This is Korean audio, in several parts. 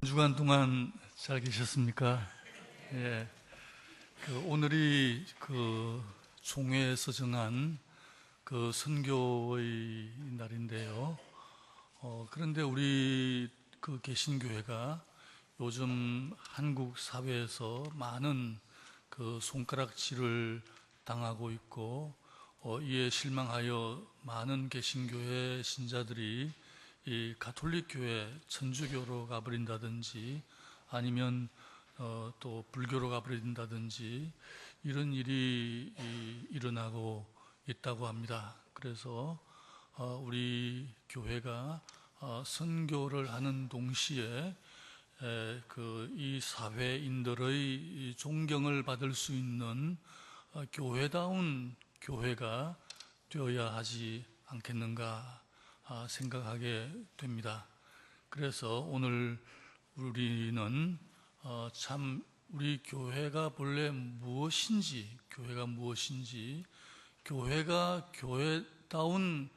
한 주간 동안 잘 계셨습니까? 예. 오늘이 총회에서 정한 선교의 날인데요. 그런데 우리 개신교회가 요즘 한국 사회에서 많은 손가락질을 당하고 있고, 이에 실망하여 많은 개신교회 신자들이 이 가톨릭 교회 천주교로 가버린다든지 아니면 또 불교로 가버린다든지 이런 일이 일어나고 있다고 합니다. 그래서 우리 교회가 선교를 하는 동시에 이 사회인들의 존경을 받을 수 있는 교회다운 교회가 되어야 하지 않겠는가 생각하게 됩니다. 그래서 오늘 우리는 참 우리 교회가 본래 무엇인지, 교회가 교회다운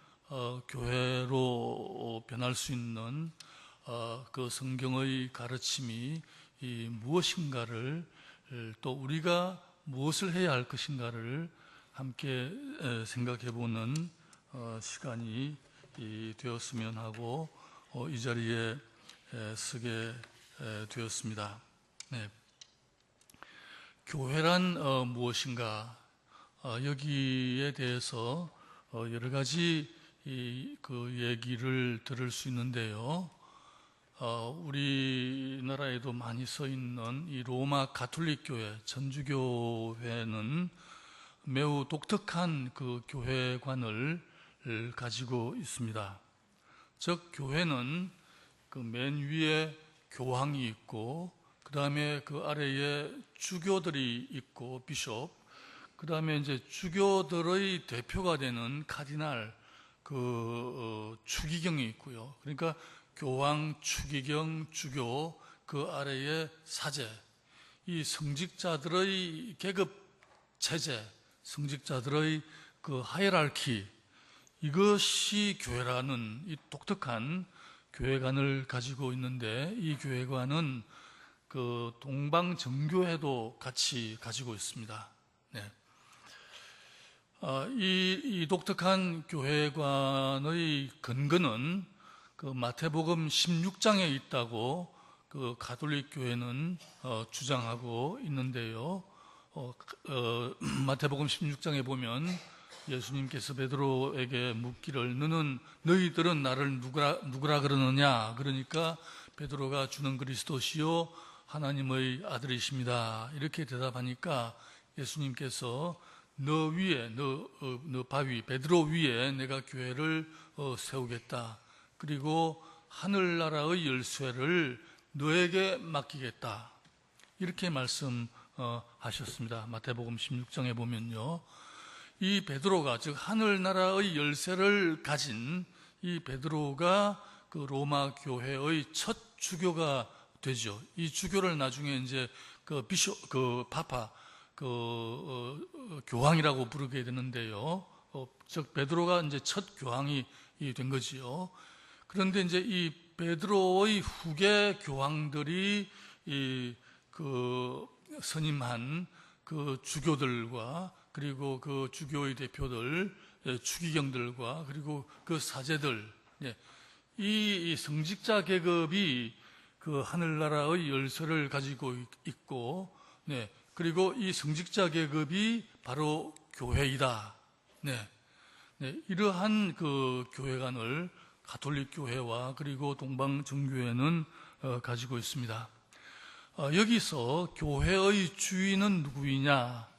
교회로 변할 수 있는 성경의 가르침이 무엇인가를, 또 우리가 무엇을 해야 할 것인가를 함께 생각해보는 시간이 되었으면 하고 이 자리에 서게 되었습니다. 네. 교회란 무엇인가? 여기에 대해서 여러 가지 얘기를 들을 수 있는데요. 우리나라에도 많이 써 있는 이 로마 가톨릭 교회, 천주교회는 매우 독특한 교회관을 가지고 있습니다. 즉, 교회는 맨 위에 교황이 있고, 그 다음에 그 아래에 주교들이 있고, 비숍, 그 다음에 이제 주교들의 대표가 되는 카디날, 추기경이 있고요. 그러니까 교황, 추기경, 주교, 그 아래에 사제, 이 성직자들의 계급 체제, 성직자들의 하이라르키, 이것이 교회라는 이 독특한 교회관을 가지고 있는데, 이 교회관은 동방정교회도 같이 가지고 있습니다. 네. 이 독특한 교회관의 근거는 마태복음 16장에 있다고 가톨릭 교회는 주장하고 있는데요. 마태복음 16장에 보면 예수님께서 베드로에게 묻기를 너희들은 나를 누구라 그러느냐? 그러니까 베드로가 주는 그리스도시요 하나님의 아들이십니다. 이렇게 대답하니까 예수님께서 너 바위 베드로 위에 내가 교회를 세우겠다. 그리고 하늘나라의 열쇠를 너에게 맡기겠다. 이렇게 말씀하셨습니다. 마태복음 16장에 보면요. 이 베드로가, 즉 하늘나라의 열쇠를 가진 이 베드로가 로마 교회의 첫 주교가 되죠. 이 주교를 나중에 이제 파파, 교황이라고 부르게 되는데요. 즉 베드로가 이제 첫 교황이 된 거지요. 그런데 이제 이 베드로의 후계 교황들이 선임한 주교들과, 그리고 주교의 대표들, 추기경들과, 그리고 사제들, 이 성직자 계급이 하늘나라의 열쇠를 가지고 있고, 그리고 이 성직자 계급이 바로 교회이다. 이러한 교회관을 가톨릭 교회와 그리고 동방정교회는 가지고 있습니다. 여기서 교회의 주인은 누구이냐?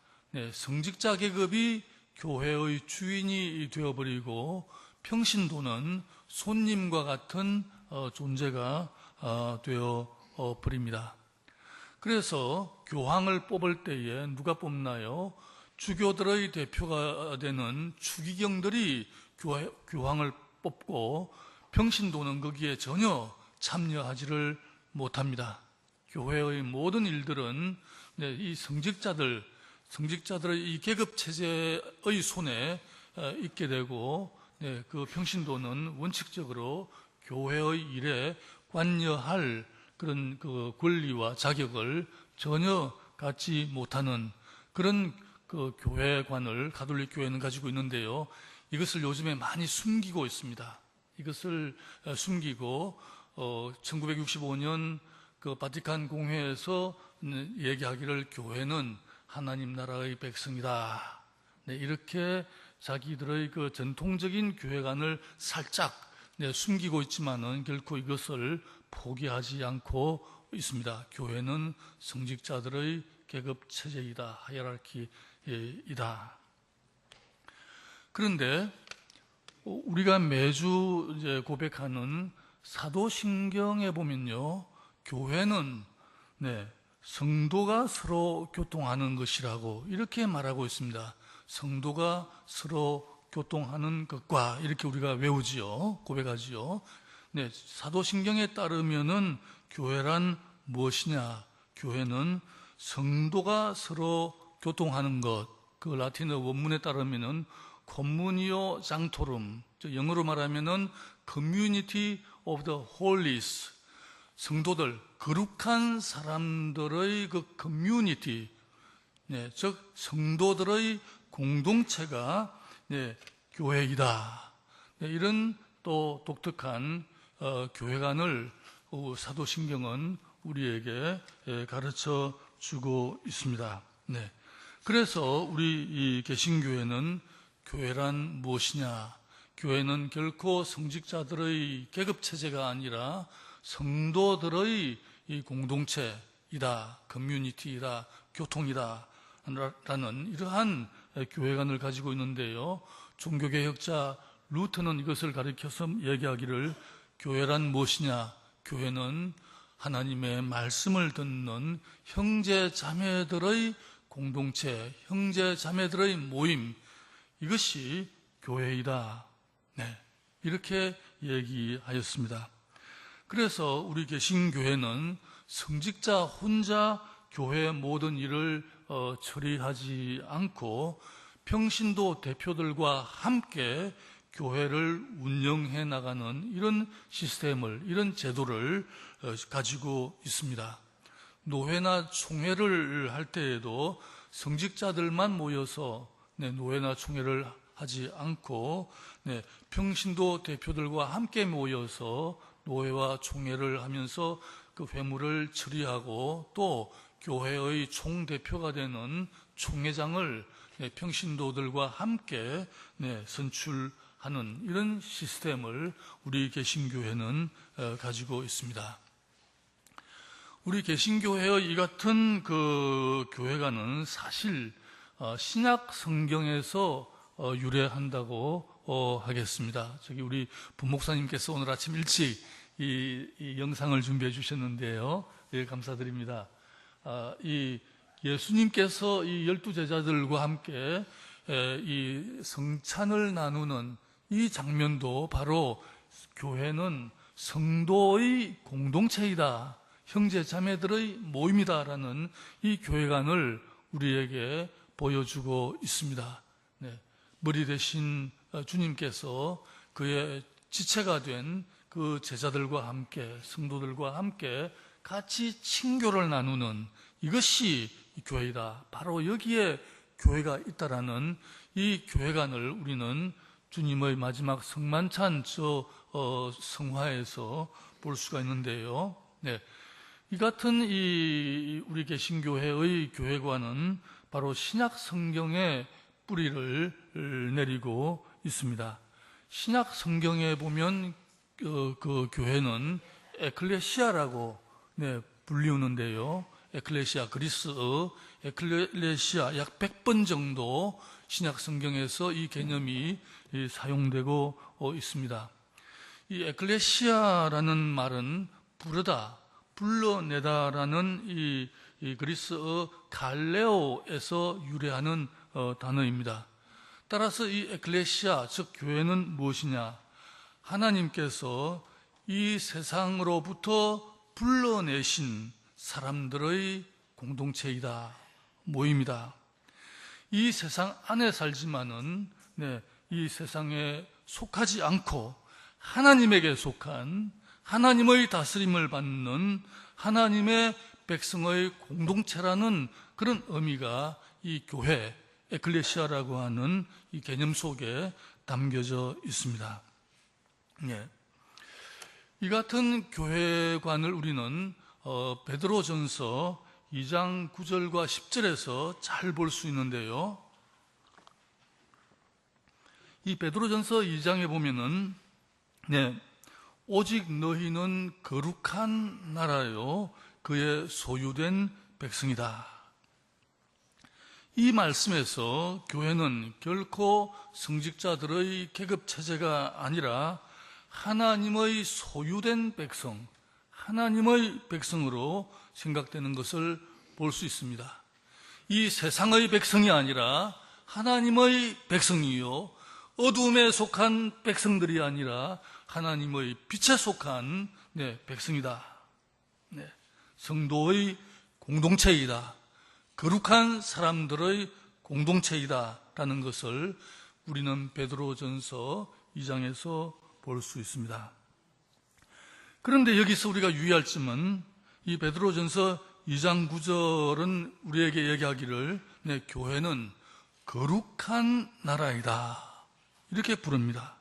성직자 계급이 교회의 주인이 되어버리고 평신도는 손님과 같은 존재가 되어버립니다. 그래서 교황을 뽑을 때에 누가 뽑나요? 주교들의 대표가 되는 추기경들이 교황을 뽑고 평신도는 거기에 전혀 참여하지를 못합니다. 교회의 모든 일들은 이 성직자들의 이 계급 체제의 손에 있게 되고, 그 평신도는 원칙적으로 교회의 일에 관여할 그런 그 권리와 자격을 전혀 갖지 못하는 그런 그 교회관을 가톨릭 교회는 가지고 있는데요. 이것을 요즘에 많이 숨기고 있습니다. 이것을 숨기고 1965년 그 바티칸 공회에서 얘기하기를 교회는 하나님 나라의 백성이다. 네, 이렇게 자기들의 그 전통적인 교회관을 살짝 숨기고 있지만은 결코 이것을 포기하지 않고 있습니다. 교회는 성직자들의 계급 체제이다, 하이라르키이다. 그런데 우리가 매주 이제 고백하는 사도신경에 보면요, 교회는 성도가 서로 교통하는 것이라고 이렇게 말하고 있습니다. 성도가 서로 교통하는 것과 이렇게 우리가 외우지요, 고백하지요. 사도신경에 따르면은 교회란 무엇이냐? 교회는 성도가 서로 교통하는 것. 그 라틴어 원문에 따르면은 communio sanctorum, 영어로 말하면은 community of the holies, 성도들, 거룩한 사람들의 그 커뮤니티, 즉 성도들의 공동체가 교회이다. 이런 또 독특한 교회관을 사도신경은 우리에게 가르쳐 주고 있습니다. 그래서 우리 이 개신교회는 교회란 무엇이냐? 교회는 결코 성직자들의 계급체제가 아니라 성도들의 이 공동체이다, 커뮤니티이다, 교통이다 라는 이러한 교회관을 가지고 있는데요. 종교개혁자 루터는 이것을 가리켜서 얘기하기를 교회란 무엇이냐? 교회는 하나님의 말씀을 듣는 형제 자매들의 공동체, 형제 자매들의 모임, 이것이 교회이다. 이렇게 얘기하였습니다. 그래서 우리 개신교회는 성직자 혼자 교회 모든 일을 처리하지 않고 평신도 대표들과 함께 교회를 운영해 나가는 이런 시스템을, 이런 제도를 가지고 있습니다. 노회나 총회를 할 때에도 성직자들만 모여서 노회나 총회를 하지 않고 평신도 대표들과 함께 모여서 노회와 총회를 하면서 그 회무를 처리하고 또 교회의 총대표가 되는 총회장을 평신도들과 함께 선출하는 이런 시스템을 우리 개신교회는 가지고 있습니다. 우리 개신교회의 이 같은 그 교회관은 사실 신약 성경에서 유래한다고 하겠습니다. 저기 우리 부목사님께서 오늘 아침 일찍 이 영상을 준비해 주셨는데요. 예, 감사드립니다. 이 예수님께서 이 12제자들과 함께 이 성찬을 나누는 이 장면도 바로 교회는 성도의 공동체이다, 형제 자매들의 모임이다라는 이 교회관을 우리에게 보여주고 있습니다. 머리 대신 주님께서 그의 지체가 된 그 제자들과 함께, 성도들과 함께 같이 친교를 나누는 이것이 교회이다. 바로 여기에 교회가 있다라는 이 교회관을 우리는 주님의 마지막 성만찬 성화에서 볼 수가 있는데요. 이 같은 우리 개신교회의 교회관은 바로 신약 성경의 뿌리를 내리고 있습니다. 신약 성경에 보면 그 교회는 에클레시아라고 불리우는데요. 에클레시아, 그리스어 에클레시아 약 100번 정도 신약 성경에서 이 개념이 사용되고 있습니다. 이 에클레시아라는 말은 부르다, 불러내다라는 이 그리스어 갈레오에서 유래하는 단어입니다. 따라서 이 에클레시아, 즉 교회는 무엇이냐? 하나님께서 이 세상으로부터 불러내신 사람들의 공동체이다, 모임이다. 이 세상 안에 살지만은 이 세상에 속하지 않고 하나님에게 속한, 하나님의 다스림을 받는 하나님의 백성의 공동체라는 그런 의미가 이 교회, 에클레시아라고 하는 이 개념 속에 담겨져 있습니다. 예. 이 같은 교회관을 우리는 베드로전서 2장 9절과 10절에서 잘 볼 수 있는데요. 이 베드로전서 2장에 보면은 오직 너희는 거룩한 나라요 그의 소유된 백성이다. 이 말씀에서 교회는 결코 성직자들의 계급 체제가 아니라 하나님의 소유된 백성, 하나님의 백성으로 생각되는 것을 볼 수 있습니다. 이 세상의 백성이 아니라 하나님의 백성이요, 어둠에 속한 백성들이 아니라 하나님의 빛에 속한 백성이다. 성도의 공동체이다. 거룩한 사람들의 공동체이다 라는 것을 우리는 베드로전서 2장에서 볼 수 있습니다. 그런데 여기서 우리가 유의할 점은 이 베드로전서 2장 9절은 우리에게 얘기하기를 교회는 거룩한 나라이다 이렇게 부릅니다.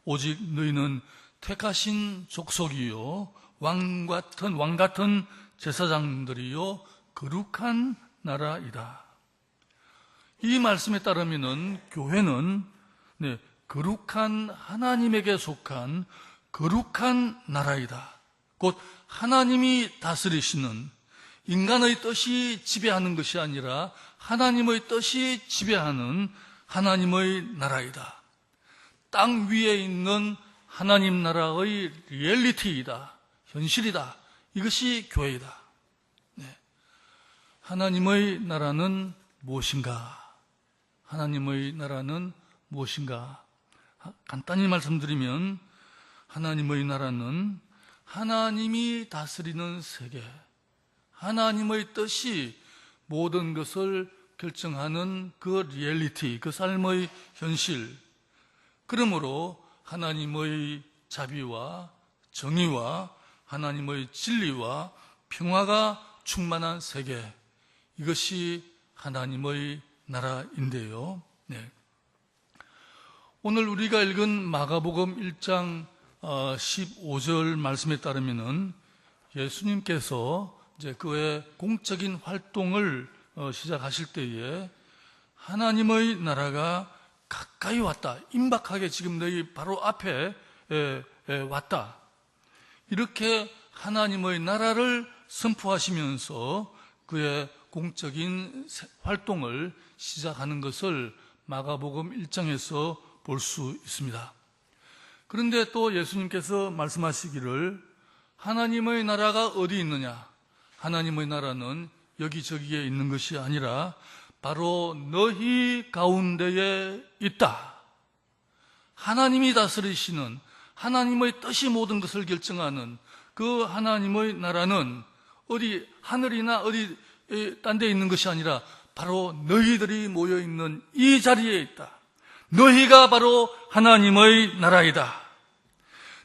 오직 너희는 택하신 족속이요 왕 같은 제사장들이요 거룩한 나라이다. 이 말씀에 따르면은 교회는 거룩한 하나님에게 속한 거룩한 나라이다. 곧 하나님이 다스리시는, 인간의 뜻이 지배하는 것이 아니라 하나님의 뜻이 지배하는 하나님의 나라이다. 땅 위에 있는 하나님 나라의 리얼리티이다. 현실이다. 이것이 교회이다. 하나님의 나라는 무엇인가? 하나님의 나라는 무엇인가? 간단히 말씀드리면 하나님의 나라는 하나님이 다스리는 세계, 하나님의 뜻이 모든 것을 결정하는 그 리얼리티, 그 삶의 현실, 그러므로 하나님의 자비와 정의와 하나님의 진리와 평화가 충만한 세계, 이것이 하나님의 나라인데요. 오늘 우리가 읽은 마가복음 1장 15절 말씀에 따르면은 예수님께서 이제 그의 공적인 활동을 시작하실 때에 하나님의 나라가 가까이 왔다. 임박하게 지금 너희 바로 앞에 왔다. 이렇게 하나님의 나라를 선포하시면서 그의 공적인 활동을 시작하는 것을 마가복음 1장에서 볼 수 있습니다. 그런데 또 예수님께서 말씀하시기를 하나님의 나라가 어디 있느냐? 하나님의 나라는 여기저기에 있는 것이 아니라 바로 너희 가운데에 있다. 하나님이 다스리시는, 하나님의 뜻이 모든 것을 결정하는 그 하나님의 나라는 어디 하늘이나 어디 딴 데 있는 것이 아니라 바로 너희들이 모여있는 이 자리에 있다. 너희가 바로 하나님의 나라이다.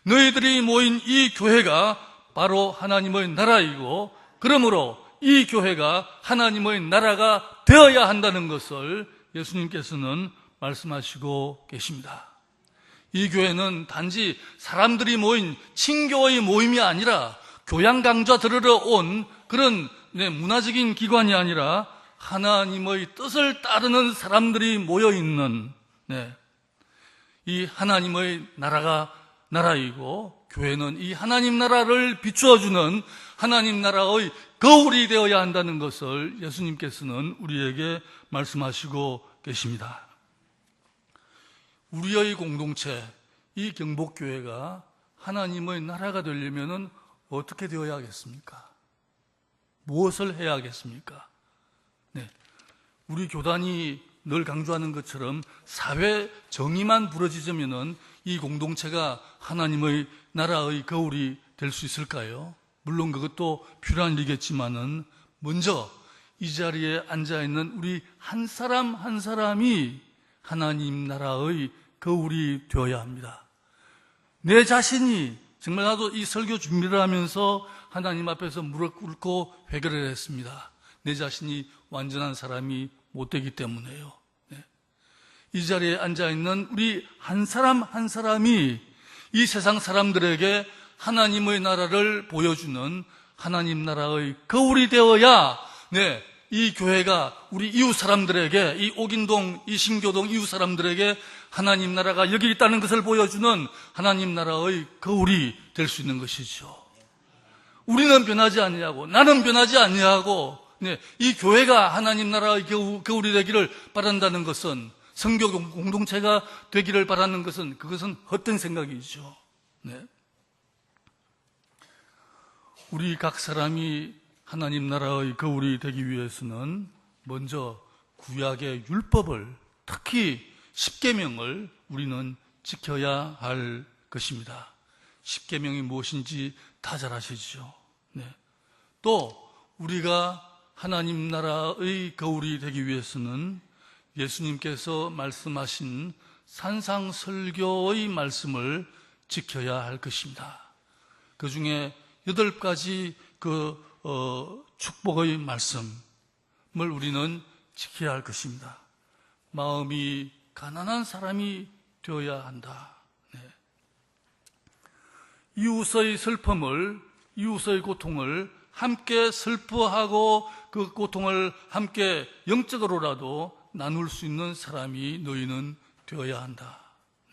너희들이 모인 이 교회가 바로 하나님의 나라이고, 그러므로 이 교회가 하나님의 나라가 되어야 한다는 것을 예수님께서는 말씀하시고 계십니다. 이 교회는 단지 사람들이 모인 친교의 모임이 아니라 교양 강좌 들으러 온 그런 문화적인 기관이 아니라 하나님의 뜻을 따르는 사람들이 모여있는 이 하나님의 나라이고, 교회는 이 하나님 나라를 비추어주는 하나님 나라의 거울이 되어야 한다는 것을 예수님께서는 우리에게 말씀하시고 계십니다. 우리의 공동체, 이 경복교회가 하나님의 나라가 되려면 어떻게 되어야 하겠습니까? 무엇을 해야 하겠습니까? 우리 교단이 늘 강조하는 것처럼 사회 정의만 부러지자면 이 공동체가 하나님의 나라의 거울이 될 수 있을까요? 물론 그것도 필요한 일이겠지만은 먼저 이 자리에 앉아있는 우리 한 사람 한 사람이 하나님 나라의 거울이 되어야 합니다. 내 자신이 정말 나도 이 설교 준비를 하면서 하나님 앞에서 무릎 꿇고 회개를 했습니다. 내 자신이 완전한 사람이 못 되기 때문에요. 네. 이 자리에 앉아있는 우리 한 사람 한 사람이 이 세상 사람들에게 하나님의 나라를 보여주는 하나님 나라의 거울이 되어야 네, 이 교회가 우리 이웃 사람들에게, 이 옥인동, 이 신교동 이웃 사람들에게 하나님 나라가 여기 있다는 것을 보여주는 하나님 나라의 거울이 될 수 있는 것이죠. 우리는 변하지 아니하고 나는 변하지 아니하고 네, 이 교회가 하나님 나라의 거울이 되기를 바란다는 것은, 성교 공동체가 되기를 바라는 것은, 그것은 헛된 생각이죠. 네. 우리 각 사람이 하나님 나라의 거울이 되기 위해서는 먼저 구약의 율법을, 특히 십계명을 우리는 지켜야 할 것입니다. 십계명이 무엇인지 다 잘 아시죠? 네. 또 우리가 하나님 나라의 거울이 되기 위해서는 예수님께서 말씀하신 산상설교의 말씀을 지켜야 할 것입니다. 그 중에 8가지 축복의 말씀을 우리는 지켜야 할 것입니다. 마음이 가난한 사람이 되어야 한다. 네. 이웃의 슬픔을, 이웃의 고통을 함께 슬퍼하고 그 고통을 함께 영적으로라도 나눌 수 있는 사람이 너희는 되어야 한다.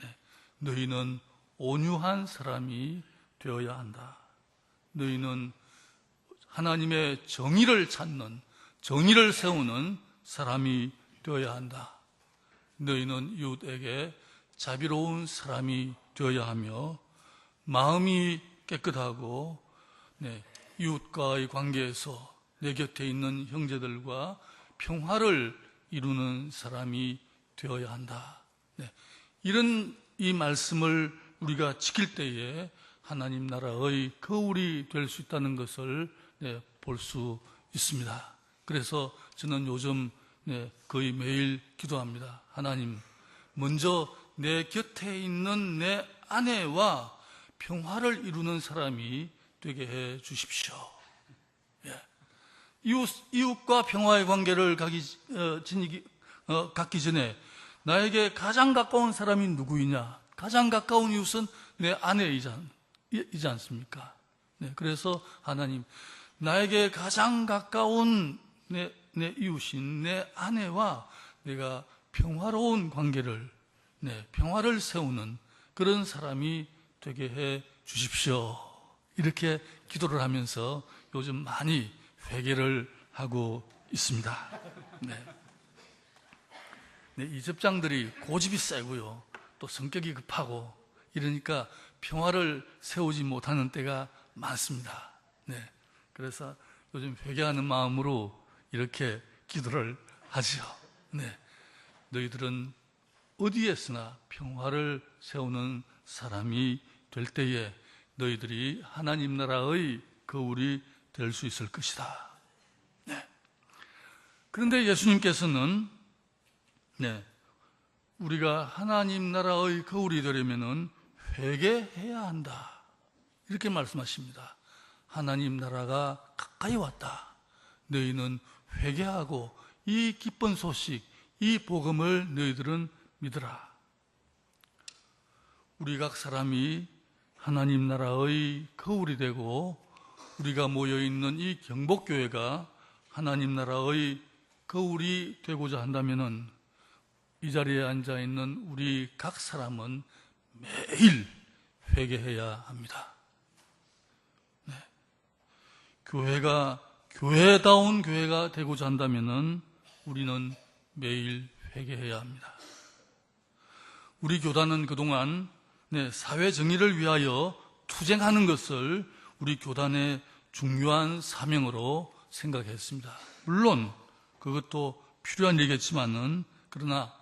네. 너희는 온유한 사람이 되어야 한다. 너희는 하나님의 정의를 찾는, 정의를 세우는 사람이 되어야 한다. 너희는 이웃에게 자비로운 사람이 되어야 하며 마음이 깨끗하고 네, 이웃과의 관계에서 내 곁에 있는 형제들과 평화를 이루는 사람이 되어야 한다. 네, 이런 이 말씀을 우리가 지킬 때에 하나님 나라의 거울이 될 수 있다는 것을 네, 볼 수 있습니다. 그래서 저는 요즘 네, 거의 매일 기도합니다. 하나님, 먼저 내 곁에 있는 내 아내와 평화를 이루는 사람이 되게 해 주십시오. 예. 이웃과 평화의 관계를 갖기 전에 나에게 가장 가까운 사람이 누구이냐? 가장 가까운 이웃은 내 아내이지 않습니까? 네, 그래서 하나님, 나에게 가장 가까운 내 이웃인 내 아내와 내가 평화로운 관계를, 평화를 세우는 그런 사람이 되게 해 주십시오. 이렇게 기도를 하면서 요즘 많이 회개를 하고 있습니다. 네. 네, 이 집장들이 고집이 세고요. 또 성격이 급하고 이러니까 평화를 세우지 못하는 때가 많습니다. 네. 그래서 요즘 회개하는 마음으로 이렇게 기도를 하죠. 네. 너희들은 어디에서나 평화를 세우는 사람이 될 때에 너희들이 하나님 나라의 거울이 될 수 있을 것이다. 네. 그런데 예수님께서는 우리가 하나님 나라의 거울이 되려면은 회개해야 한다. 이렇게 말씀하십니다. 하나님 나라가 가까이 왔다. 너희는 회개하고 이 기쁜 소식, 이 복음을 너희들은 믿으라. 우리 각 사람이 하나님 나라의 거울이 되고 우리가 모여있는 이 경복교회가 하나님 나라의 거울이 되고자 한다면은 이 자리에 앉아있는 우리 각 사람은 매일 회개해야 합니다. 네. 교회가 교회다운 교회가 되고자 한다면은 우리는 매일 회개해야 합니다. 우리 교단은 그동안 사회 정의를 위하여 투쟁하는 것을 우리 교단의 중요한 사명으로 생각했습니다. 물론 그것도 필요한 일이겠지만은 그러나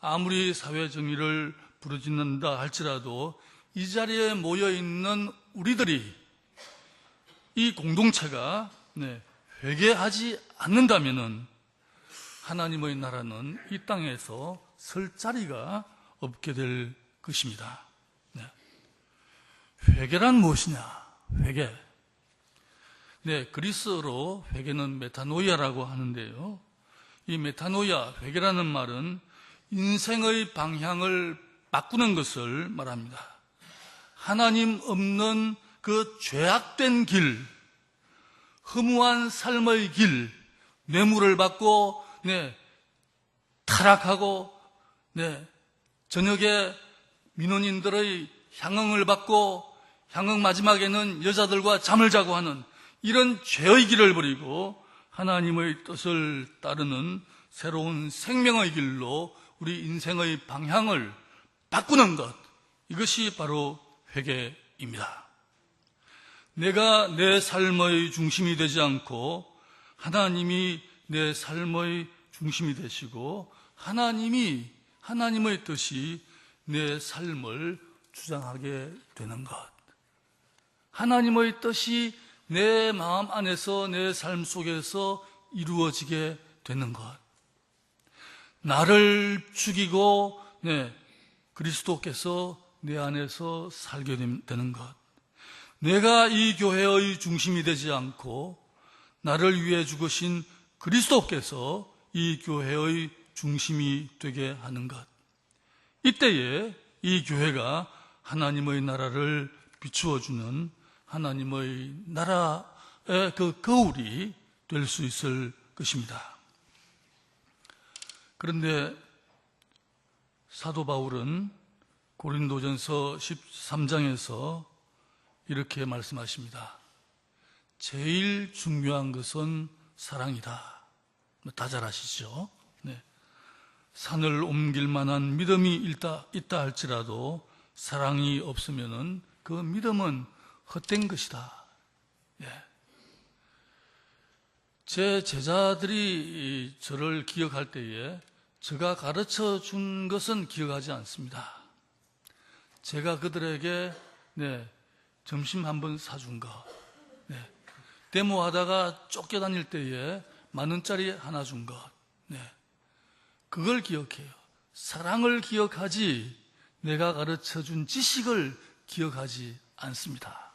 아무리 사회 정의를 부르짖는다 할지라도 이 자리에 모여 있는 우리들이 이 공동체가 회개하지 않는다면은 하나님의 나라는 이 땅에서 설 자리가 없게 될 것입니다. 회개란 무엇이냐? 회개. 네, 그리스어로 회개는 메타노이아라고 하는데요. 이 메타노이아, 회개라는 말은 인생의 방향을 바꾸는 것을 말합니다. 하나님 없는 그 죄악된 길, 허무한 삶의 길, 뇌물을 받고, 타락하고, 저녁에 민원인들의 향응을 받고, 향응 마지막에는 여자들과 잠을 자고 하는 이런 죄의 길을 버리고 하나님의 뜻을 따르는 새로운 생명의 길로 우리 인생의 방향을 바꾸는 것, 이것이 바로 회개입니다. 내가 내 삶의 중심이 되지 않고 하나님이 내 삶의 중심이 되시고 하나님의 뜻이 내 삶을 주장하게 되는 것. 하나님의 뜻이 내 마음 안에서 내 삶 속에서 이루어지게 되는 것. 나를 죽이고 그리스도께서 내 안에서 살게 되는 것. 내가 이 교회의 중심이 되지 않고 나를 위해 죽으신 그리스도께서 이 교회의 중심이 되게 하는 것. 이때에 이 교회가 하나님의 나라를 비추어주는 하나님의 나라의 그 거울이 될 수 있을 것입니다. 그런데 사도 바울은 고린도전서 13장에서 이렇게 말씀하십니다. 제일 중요한 것은 사랑이다. 다 잘 아시죠? 산을 옮길 만한 믿음이 있다 할지라도 사랑이 없으면은 그 믿음은 헛된 것이다. 제 제자들이 저를 기억할 때에 제가 가르쳐 준 것은 기억하지 않습니다. 제가 그들에게 점심 한번 사준 것, 데모하다가 쫓겨다닐 때에 10,000원짜리 하나 준 것, 그걸 기억해요. 사랑을 기억하지 내가 가르쳐준 지식을 기억하지 않습니다.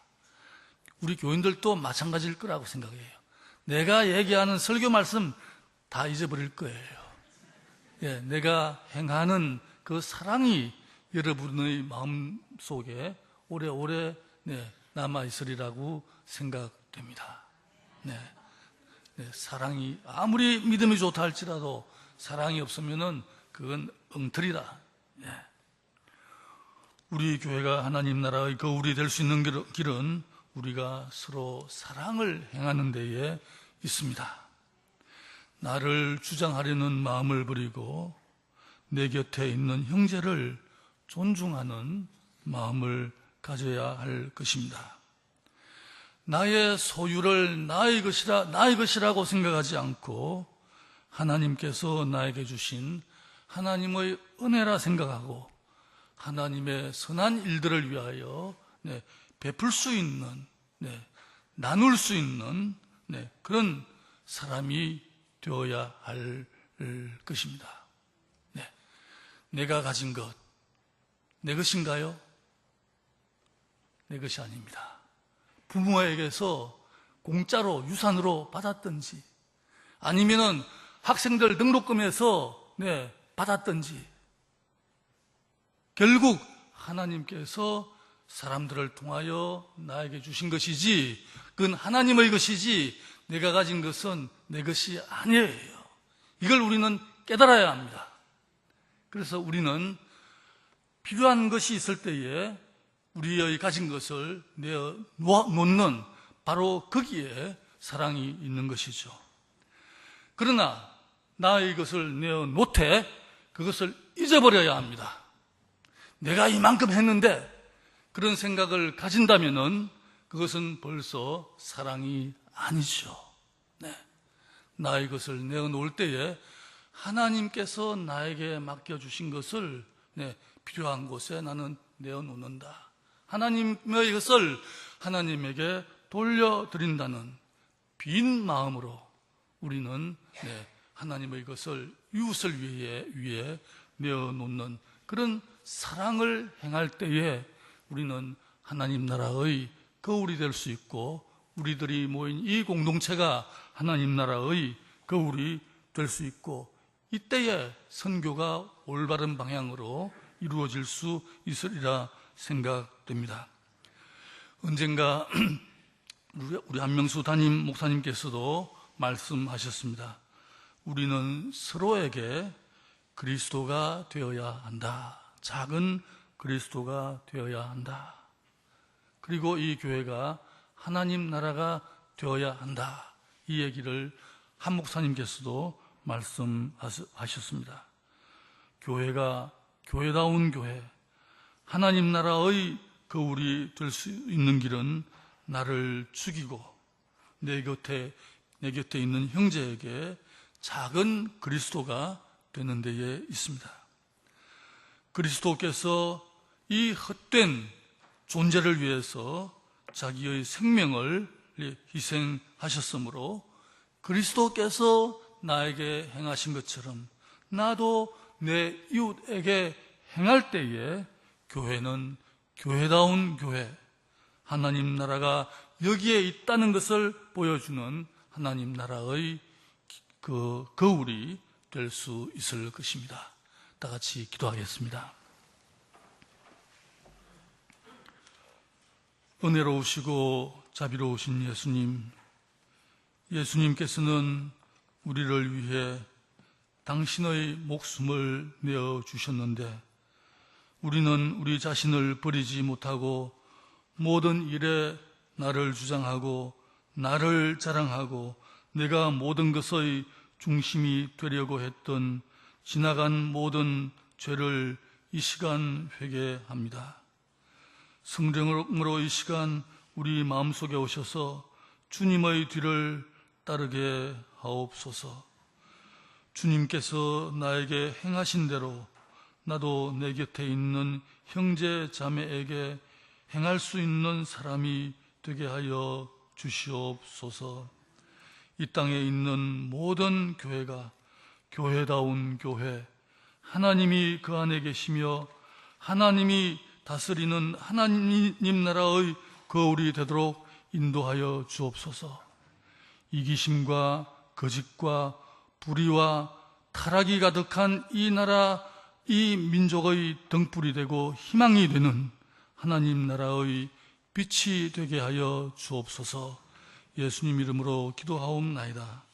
우리 교인들도 마찬가지일 거라고 생각해요. 내가 얘기하는 설교 말씀 다 잊어버릴 거예요. 내가 행하는 그 사랑이 여러분의 마음 속에 오래오래 남아있으리라고 생각됩니다. 사랑이 아무리 믿음이 좋다 할지라도 사랑이 없으면은 그건 엉터리다. 우리 교회가 하나님 나라의 거울이 될 수 있는 길은 우리가 서로 사랑을 행하는 데에 있습니다. 나를 주장하려는 마음을 버리고 내 곁에 있는 형제를 존중하는 마음을 가져야 할 것입니다. 나의 소유를 나의 것이라고 생각하지 않고 하나님께서 나에게 주신 하나님의 은혜라 생각하고 하나님의 선한 일들을 위하여 베풀 수 있는, 나눌 수 있는 그런 사람이 되어야 할 것입니다. 내가 가진 것, 내 것인가요? 내 것이 아닙니다. 부모에게서 공짜로 유산으로 받았든지 아니면은 학생들 등록금에서 받았든지 결국 하나님께서 사람들을 통하여 나에게 주신 것이지 그건 하나님의 것이지 내가 가진 것은 내 것이 아니에요. 이걸 우리는 깨달아야 합니다. 그래서 우리는 필요한 것이 있을 때에 우리의 가진 것을 내어놓는 바로 거기에 사랑이 있는 것이죠. 그러나 나의 것을 내어놓되 그것을 잊어버려야 합니다. 내가 이만큼 했는데 그런 생각을 가진다면은 그것은 벌써 사랑이 아니죠. 나의 것을 내어놓을 때에 하나님께서 나에게 맡겨주신 것을 필요한 곳에 나는 내어놓는다. 하나님의 것을 하나님에게 돌려드린다는 빈 마음으로 우리는 하나님의 것을 이웃을 위해 내어놓는 그런 사랑을 행할 때에 우리는 하나님 나라의 거울이 될 수 있고, 우리들이 모인 이 공동체가 하나님 나라의 거울이 될 수 있고, 이때에 선교가 올바른 방향으로 이루어질 수 있으리라 생각됩니다. 언젠가 우리 한명수 담임 목사님께서도 말씀하셨습니다. 우리는 서로에게 그리스도가 되어야 한다. 작은 그리스도가 되어야 한다. 그리고 이 교회가 하나님 나라가 되어야 한다. 이 얘기를 한 목사님께서도 말씀하셨습니다. 교회가 교회다운 교회, 하나님 나라의 거울이 될 수 있는 길은 나를 죽이고 내 곁에 있는 형제에게 작은 그리스도가 되는 데에 있습니다. 그리스도께서 이 헛된 존재를 위해서 자기의 생명을 희생하셨으므로 그리스도께서 나에게 행하신 것처럼 나도 내 이웃에게 행할 때에 교회는 교회다운 교회, 하나님 나라가 여기에 있다는 것을 보여주는 하나님 나라의 그 거울이 될 수 있을 것입니다. 다 같이 기도하겠습니다. 은혜로우시고 자비로우신 예수님, 예수님께서는 우리를 위해 당신의 목숨을 내어주셨는데 우리는 우리 자신을 버리지 못하고 모든 일에 나를 주장하고 나를 자랑하고 내가 모든 것의 중심이 되려고 했던 지나간 모든 죄를 이 시간 회개합니다. 성령으로 이 시간 우리 마음속에 오셔서 주님의 뒤를 따르게 하옵소서. 주님께서 나에게 행하신 대로 나도 내 곁에 있는 형제 자매에게 행할 수 있는 사람이 되게 하여 주시옵소서. 이 땅에 있는 모든 교회가 교회다운 교회, 하나님이 그 안에 계시며 하나님이 다스리는 하나님 나라의 거울이 되도록 인도하여 주옵소서. 이기심과 거짓과 불의와 타락이 가득한 이 나라, 이 민족의 등불이 되고 희망이 되는 하나님 나라의 빛이 되게 하여 주옵소서. 예수님 이름으로 기도하옵나이다.